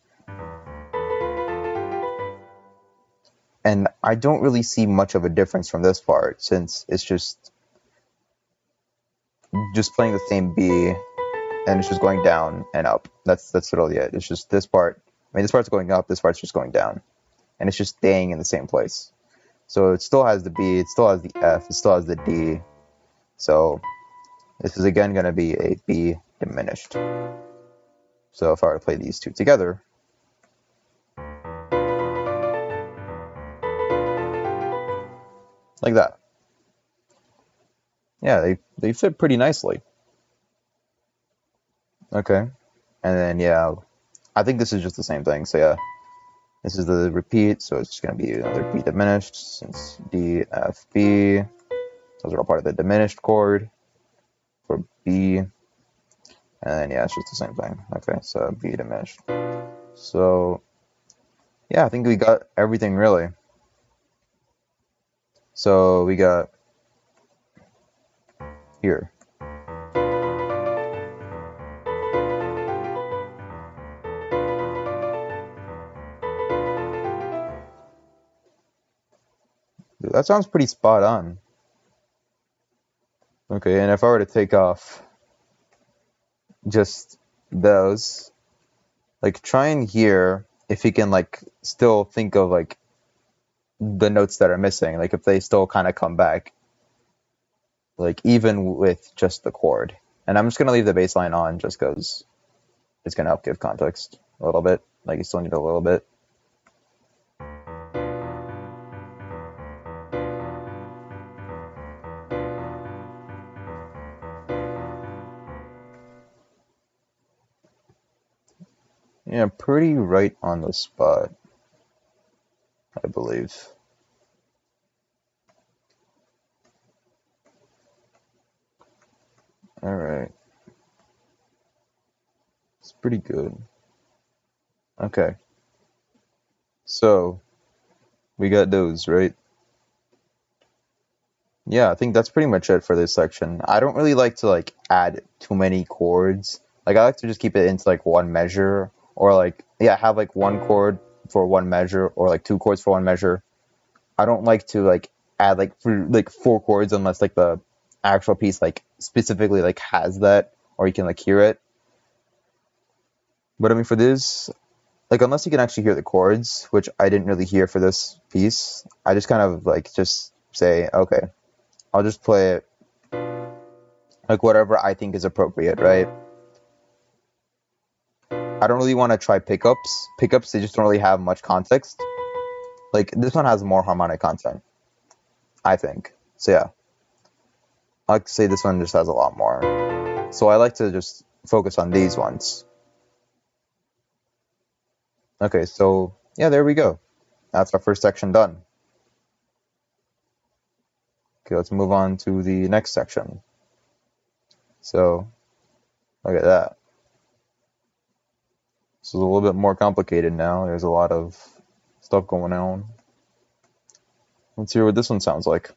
And I don't really see much of a difference from this part since it's just playing the same B and it's just going down and up. That's literally it. It's just this part. I mean, this part's going up, this part's just going down. And it's just staying in the same place. So it still has the B, it still has the F, it still has the D. So this is again going to be a B diminished. So if I were to play these two together, like that. Yeah, they fit pretty nicely. Okay. And then, yeah, I think this is just the same thing. So yeah, this is the repeat. So it's just going to be another B diminished since D, F, B. Those are all part of the diminished chord for B. And then, yeah, it's just the same thing. Okay, so B diminished. So, yeah, I think we got everything really. So we got here. That sounds pretty spot on. Okay, and if I were to take off just those, like try and hear if you can like still think of like the notes that are missing, like if they still kind of come back, like even with just the chord. And I'm just gonna leave the bass line on just because it's gonna help give context a little bit. Like you still need a little bit. Yeah, pretty right on the spot, I believe. All right. It's pretty good. Okay. So we got those, right? yeah, I think that's pretty much it for this section. I don't really like to like add too many chords. Like I like to just keep it into like one measure, or like yeah, have like one chord for one measure, or like two chords for one measure. I don't like to like add like four chords unless like the actual piece like specifically like has that, or you can like hear it. But I mean for this, like unless you can actually hear the chords, which I didn't really hear for this piece, I just kind of like just say, okay, I'll just play it like whatever I think is appropriate, right? I don't really want to try pickups. Pickups, they just don't really have much context. Like this one has more harmonic content, I think. So yeah, I like to say this one just has a lot more. So I like to just focus on these ones. Okay, so yeah, there we go. That's our first section done. Okay, let's move on to the next section. So look at that. This is a little bit more complicated now. There's a lot of stuff going on. Let's hear what this one sounds like.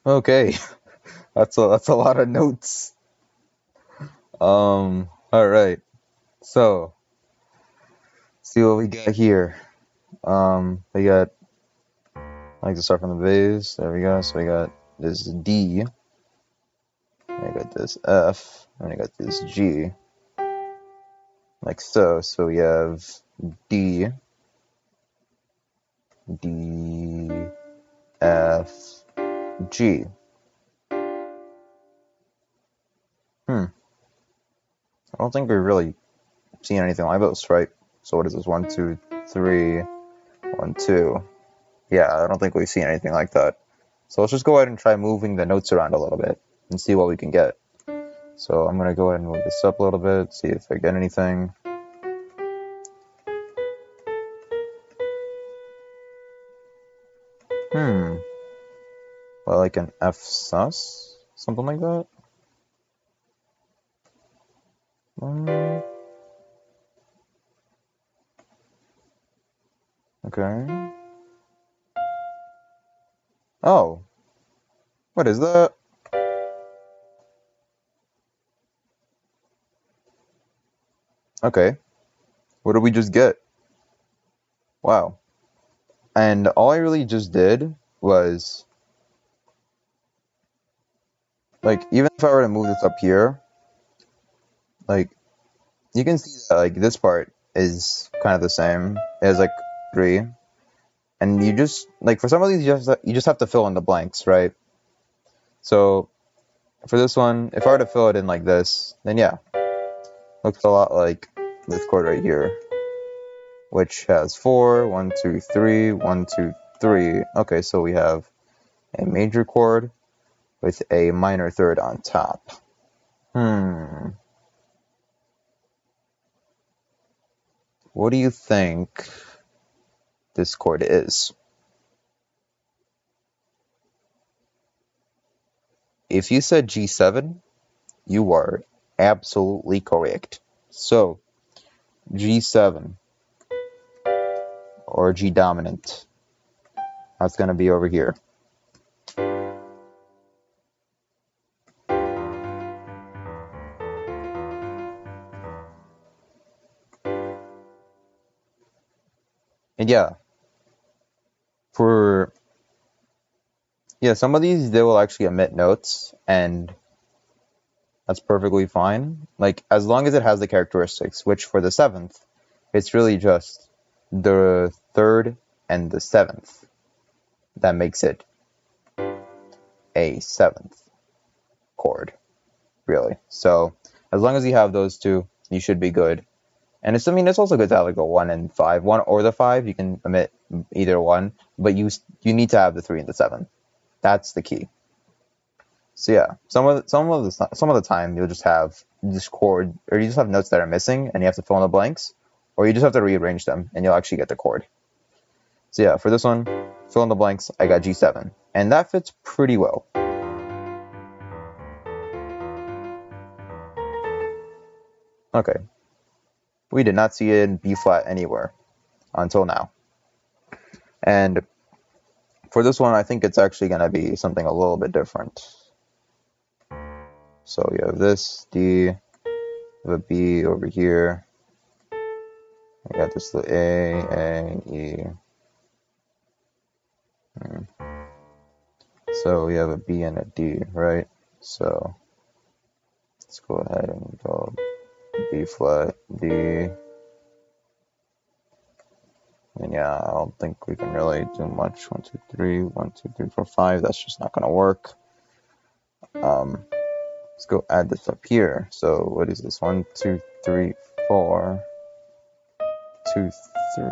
Okay, that's a lot of notes. All right. So, see what we got here. We got, I like to start from the bass. There we go. So we got this D. I got this F. And I got this G. Like so. So we have D, D, F, G. I don't think we've really seen anything like this, right? So what is this? 1, 2, 3, 1, 2. Yeah, I don't think we've seen anything like that. So let's just go ahead and try moving the notes around a little bit and see what we can get. So I'm going to go ahead and move this up a little bit, see if I get anything. Well, like an F sus? Something like that? Okay. Oh. What is that? Okay. What did we just get? Wow. And all I really just did was, like, even if I were to move this up here, like, you can see that, like, this part is kind of the same. It has, like, 3. And you just, like, for some of these, you just have to fill in the blanks, right? So, for this one, if I were to fill it in like this, then yeah. Looks a lot like this chord right here, which has 4, 1, 2, 3, 1, 2, 3. Okay, so we have a major chord with a minor third on top. What do you think this chord is? If you said G7, you are absolutely correct. So, G7 or G dominant, that's going to be over here. And yeah, some of these, they will actually omit notes, and that's perfectly fine. Like, as long as it has the characteristics, which for the 7th, it's really just the 3rd and the 7th that makes it a 7th chord, really. So, as long as you have those two, you should be good. And it's also good to have like a 1 and 5, 1 or the 5. You can omit either one, but you need to have the 3 and the 7. That's the key. So yeah, some of the time you'll just have this chord, or you just have notes that are missing, and you have to fill in the blanks, or you just have to rearrange them, and you'll actually get the chord. So yeah, for this one, fill in the blanks, I got G7. And that fits pretty well. Okay. We did not see it in B flat anywhere until now. And for this one, I think it's actually going to be something a little bit different. So you have this D, you have a B over here. I got this A, E. So we have a B and a D, right? So let's go ahead and go B flat, D. And yeah, I don't think we can really do much. 1, 2, 3, 1, 2, 3, 4, 5. That's just not gonna work. Let's go add this up here. So what is this? 1, 2, 3, 4, 2, 3.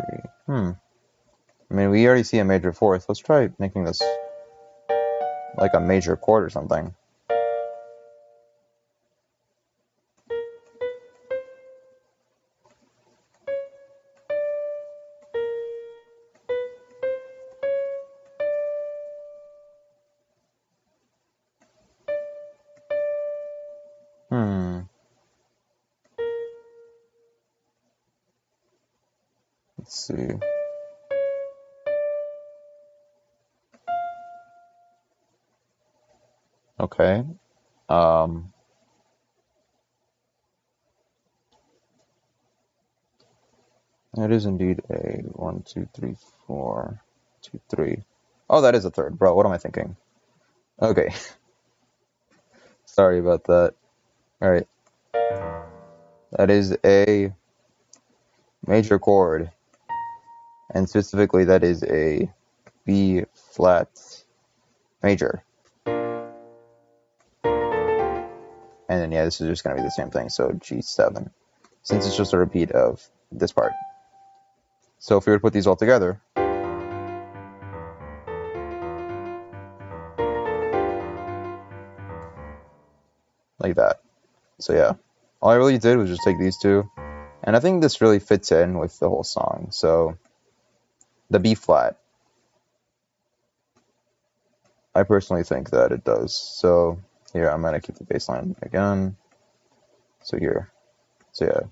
I mean, we already see a major fourth. Let's try making this like a major chord or something. Let's see. Okay. It is indeed a 1, 2, 3, 4, 2, 3. Oh, that is a third, bro. What am I thinking? Okay. Sorry about that. All right. That is a major chord, and specifically that is a B flat major. And then yeah, this is just gonna be the same thing. So G7, since it's just a repeat of this part. So if we were to put these all together, like that. So yeah, all I really did was just take these two, and I think this really fits in with the whole song. So the B flat, I personally think that it does. So here, I'm gonna keep the bass line again. So here, so yeah.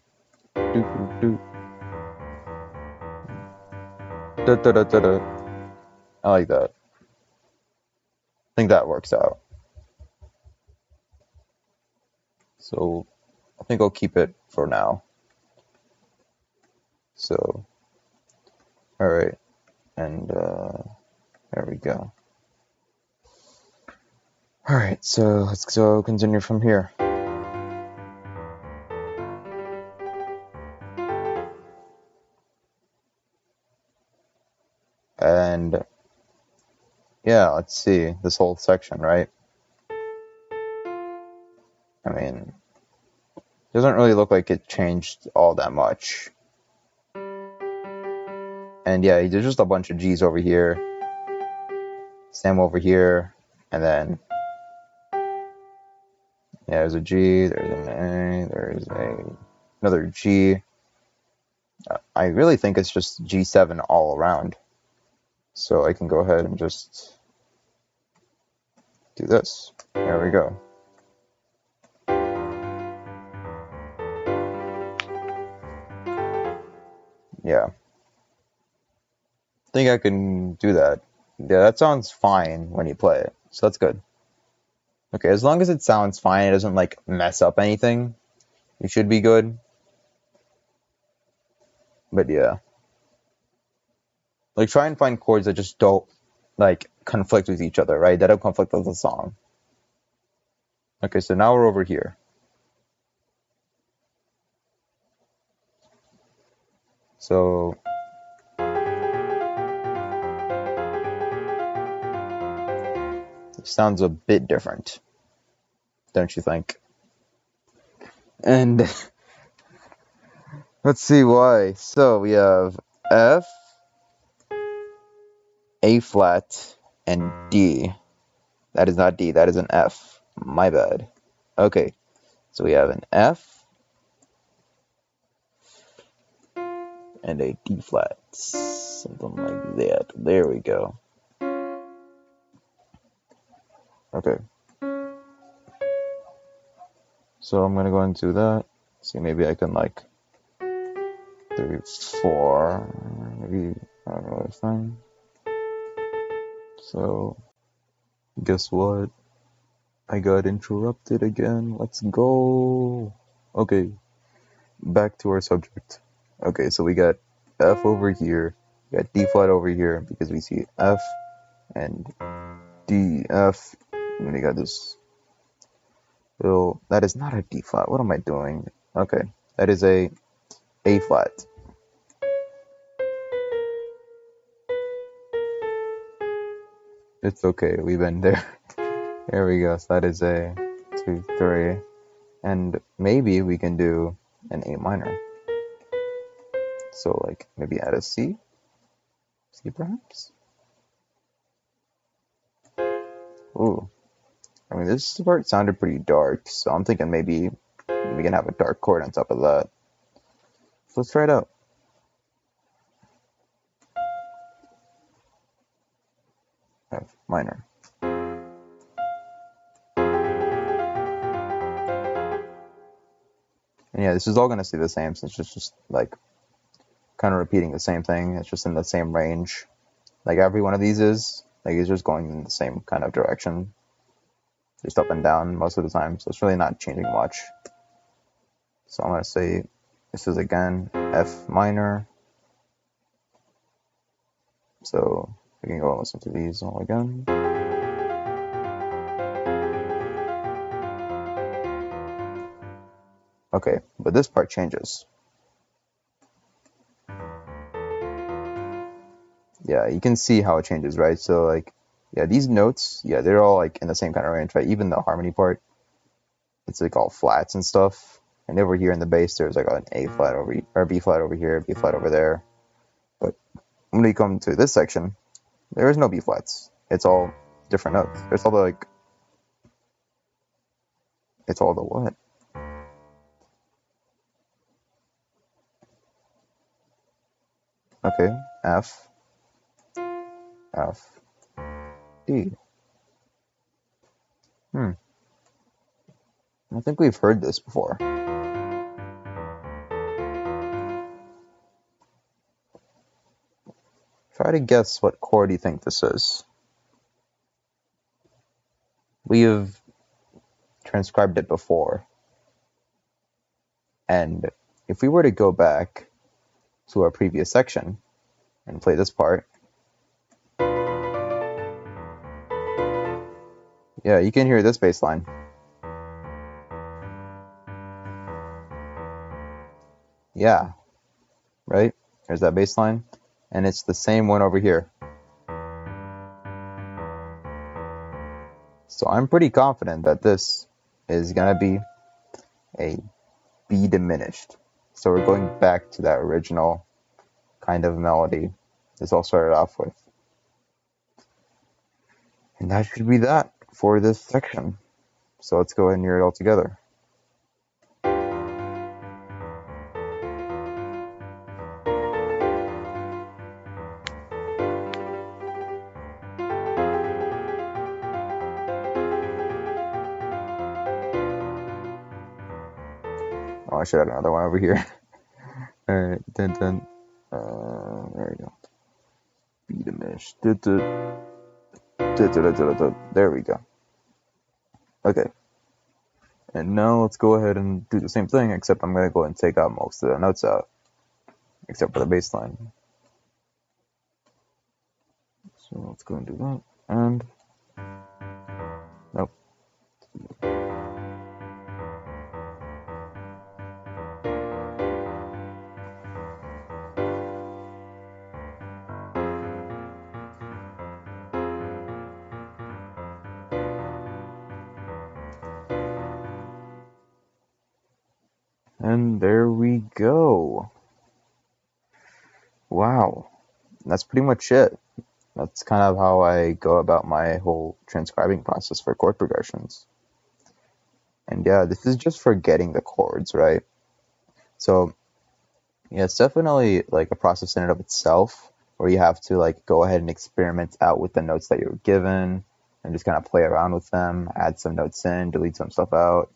Da, da, da, da, da. I like that. I think that works out. So I think I'll keep it for now. So, all right, and there we go. All right, so let's go continue from here. And yeah, let's see this whole section, right? I mean, it doesn't really look like it changed all that much. And yeah, there's just a bunch of G's over here, Sam over here, and then yeah, there's a G, there's an A, there's another G. I really think it's just G7 all around. So I can go ahead and just do this. There we go. Yeah. I think I can do that. Yeah, that sounds fine when you play it. So that's good. Okay, as long as it sounds fine, it doesn't like mess up anything, you should be good. But yeah. Like try and find chords that just don't like conflict with each other, right? That don't conflict with the song. Okay, so now we're over here. So it sounds a bit different, don't you think? And let's see why. So we have F, A flat, and D. That is not D, that is an F. My bad. Okay, so we have an F and a D flat. Something like that. There we go. Okay. So I'm gonna go into that. See, maybe I can like 3, 4, maybe I don't know this thing. So guess what? I got interrupted again. Let's go. Okay, back to our subject. Okay, so we got F over here, we got D flat over here because we see F and D, F, and then we got this little, that is not a D flat. What am I doing? Okay, that is a flat. It's okay, we've been there. There we go. So that is a 2, 3, and maybe we can do an A minor. So like maybe add a C perhaps. Ooh, I mean this part sounded pretty dark, so I'm thinking maybe we can have a dark chord on top of that. So let's try it out. F minor. And yeah, this is all gonna stay the same since it's just like kind of repeating the same thing. It's just in the same range. Like every one of these is, like it's just going in the same kind of direction. Just up and down most of the time. So it's really not changing much. So I'm gonna say this is again F minor. So we can go and listen to these all again. Okay, but this part changes. Yeah, you can see how it changes, right? So like, yeah, these notes, yeah, they're all like in the same kind of range, right? Even the harmony part, it's like all flats and stuff. And over here in the bass, there's like an A flat over here, or B flat over here, B flat over there. But when we come to this section, there is no B flats. It's all different notes. There's all the like, it's all the what? Okay, F, F, D. I think we've heard this before. Try to guess what chord you think this is. We have transcribed it before. And if we were to go back to our previous section and play this part, yeah, you can hear this bass line. Yeah, right? There's that bass line. And it's the same one over here. So I'm pretty confident that this is going to be a B diminished. So we're going back to that original kind of melody this all started off with. And that should be that for this section. So let's go ahead and hear it all together. Oh, I should add another one over here. Alright, there we go. B diminished. There we go. Okay. And now let's go ahead and do the same thing, except I'm going to go and take out most of the notes out, except for the bass line. So let's go and do that. And nope. And there we go. Wow. That's pretty much it. That's kind of how I go about my whole transcribing process for chord progressions. And yeah, this is just for getting the chords, right? So yeah, it's definitely like a process in and of itself where you have to like go ahead and experiment out with the notes that you're given and just kind of play around with them, add some notes in, delete some stuff out.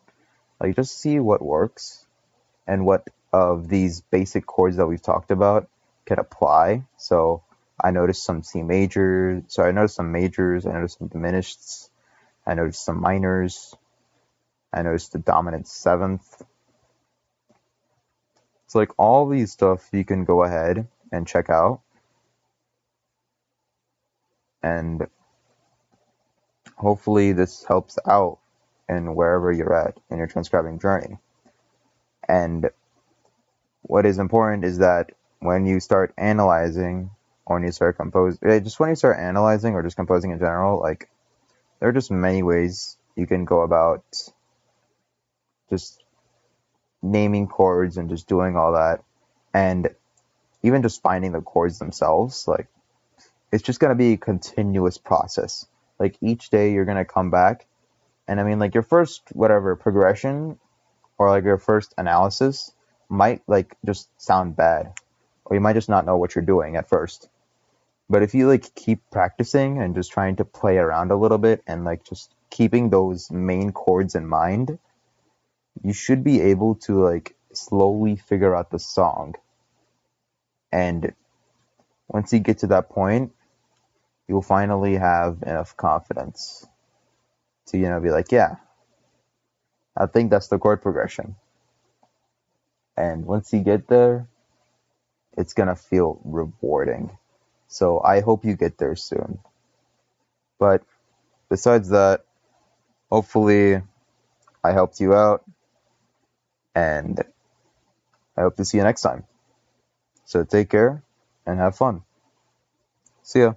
Like, just see what works and what of these basic chords that we've talked about can apply. So I noticed some C majors, so I noticed some majors, I noticed some diminished, I noticed some minors, I noticed the dominant seventh. So like all these stuff you can go ahead and check out, and hopefully this helps out in wherever you're at in your transcribing journey. And what is important is that when you start analyzing, or when you start composing, just when you start analyzing or just composing in general, like there are just many ways you can go about just naming chords and just doing all that. And even just finding the chords themselves, like it's just going to be a continuous process. Like each day you're going to come back, and I mean, like your first whatever progression or like your first analysis might like just sound bad, or you might just not know what you're doing at first. But if you like keep practicing and just trying to play around a little bit and like just keeping those main chords in mind, you should be able to like slowly figure out the song. And once you get to that point, you'll finally have enough confidence to, be like, yeah, I think that's the chord progression. And once you get there, it's going to feel rewarding. So I hope you get there soon. But besides that, hopefully I helped you out, and I hope to see you next time. So take care and have fun. See ya.